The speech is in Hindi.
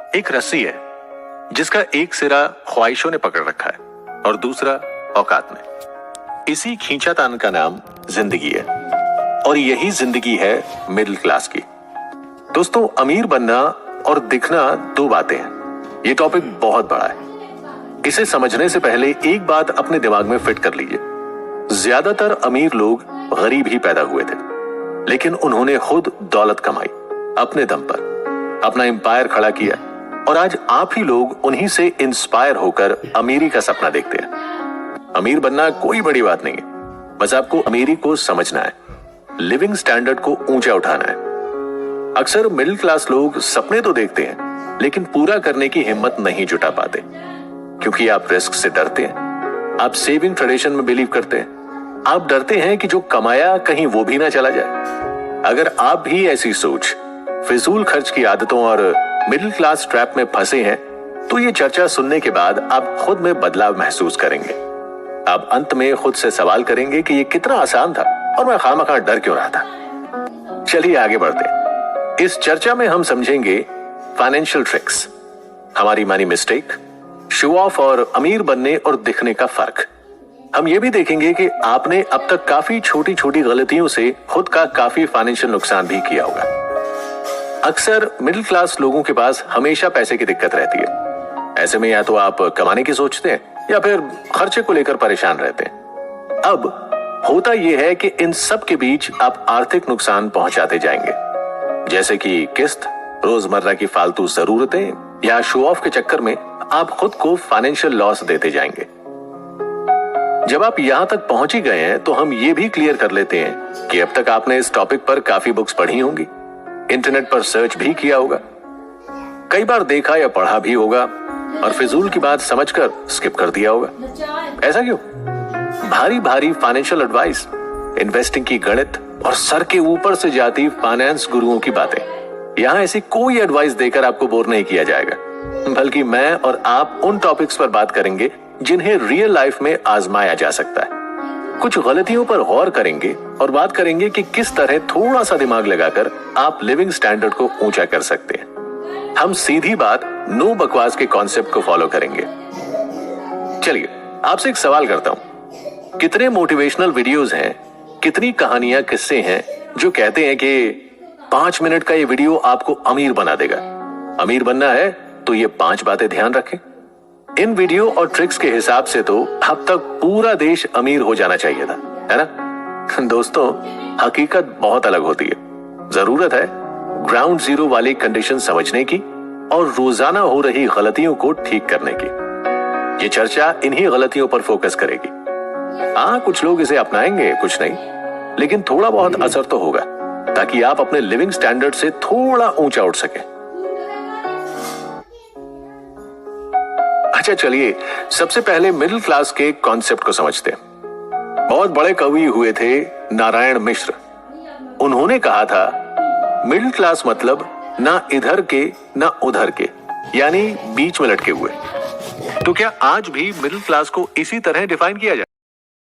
एक रस्सी है जिसका एक सिरा ख्वाहिशों ने पकड़ रखा है और दूसरा औकात ने। इसी खींचातान का नाम जिंदगी है और यही जिंदगी है मिडिल क्लास की। दोस्तों, अमीर बनना और दिखना दो बातें हैं। ये टॉपिक बहुत बड़ा है। इसे समझने से पहले एक बात अपने दिमाग में फिट कर लीजिए। ज्यादातर अमीर लोग गरीब ही पैदा हुए थे, लेकिन उन्होंने खुद दौलत कमाई, अपने दम पर अपना एम्पायर खड़ा किया और आज आप ही लोग उन्हीं से इंस्पायर होकर अमीरी का सपना देखते हैं। अमीर बनना कोई बड़ी बात नहीं है, बस आपको अमीरी को समझना है, लिविंग स्टैंडर्ड को ऊंचा उठाना है। अक्सर मिडिल क्लास लोग सपने तो देखते हैं, लेकिन पूरा करने की हिम्मत नहीं जुटा पाते, क्योंकि आप रिस्क से डरते हैं, आप सेविंग ट्रेडिशन में बिलीव करते हैं, आप डरते हैं कि जो कमाया कहीं वो भी ना चला जाए। अगर आप भी ऐसी सोच, फिजूल खर्च की आदतों और मिडिल क्लास ट्रैप में फंसे हैं, तो ये चर्चा सुनने के बाद आप खुद में बदलाव महसूस करेंगे। आप अंत में खुद से सवाल करेंगे कि ये कितना आसान था और मैं खामखा डर क्यों रहा था। चलिए आगे बढ़ते हैं। इस चर्चा में हम समझेंगे फाइनेंशियल ट्रिक्स, हमारी मनी मिस्टेक, शो ऑफ और अमीर बनने और दिखने का फर्क। हम ये भी देखेंगे कि आपने अब तक काफी छोटी छोटी गलतियों से खुद का काफी फाइनेंशियल नुकसान भी किया होगा। अक्सर मिडिल क्लास लोगों के पास हमेशा पैसे की दिक्कत रहती है। ऐसे में या तो आप कमाने की सोचते हैं या फिर खर्चे को लेकर परेशान रहते हैं। अब होता यह है कि इन सब के बीच आप आर्थिक नुकसान पहुंचाते जाएंगे, जैसे कि किस्त, रोजमर्रा की फालतू जरूरतें या शो ऑफ के चक्कर में आप खुद को फाइनेंशियल लॉस देते जाएंगे। जब आप यहां तक पहुंच ही गए हैं तो हम ये भी क्लियर कर लेते हैं कि अब तक आपने इस टॉपिक पर काफी बुक्स पढ़ी होंगी, इंटरनेट पर सर्च भी किया होगा, कई बार देखा या पढ़ा भी होगा और फिजूल की बात समझकर स्किप कर दिया होगा। ऐसा क्यों? भारी भारी फाइनेंशियल एडवाइस, इन्वेस्टिंग की गणित और सर के ऊपर से जाती फाइनेंस गुरुओं की बातें, यहां ऐसी कोई एडवाइस देकर आपको बोर नहीं किया जाएगा, बल्कि मैं और आप उन टॉपिक्स पर बात करेंगे जिन्हें रियल लाइफ में आजमाया जा सकता है। कुछ गलतियों पर गौर करेंगे और बात करेंगे कि किस तरह थोड़ा सा दिमाग लगाकर आप लिविंग स्टैंडर्ड को ऊंचा कर सकते हैं। हम सीधी बात, नो बकवास के कॉन्सेप्ट को फॉलो करेंगे। चलिए आपसे एक सवाल करता हूं, कितने मोटिवेशनल वीडियोस हैं, कितनी कहानियां, किस्से हैं जो कहते हैं कि 5 मिनट का ये वीडियो आपको अमीर बना देगा। अमीर बनना है तो ये 5 बातें ध्यान रखें। इन वीडियो और ट्रिक्स के हिसाब से तो अब तक पूरा देश अमीर हो जाना चाहिए था, है ना? दोस्तों, हकीकत बहुत अलग होती है। जरूरत है ग्राउंड जीरो वाली कंडीशन समझने की और रोजाना हो रही गलतियों को ठीक करने की। ये चर्चा इन्हीं गलतियों पर फोकस करेगी। हाँ, कुछ लोग इसे अपनाएंगे, कुछ नहीं, लेकिन थोड़ा बहुत असर तो होगा, ताकि आप अपने लिविंग स्टैंडर्ड से थोड़ा ऊंचा उठ सके। अच्छा, चलिए सबसे पहले मिडिल क्लास के कॉन्सेप्ट को समझते हैं। बहुत बड़े कवि हुए थे नारायण मिश्र। उन्होंने कहा था, मिडिल क्लास मतलब ना इधर के ना उधर के, यानी बीच में लटके हुए। तो क्या आज भी मिडिल क्लास को इसी तरह डिफाइन किया जाए?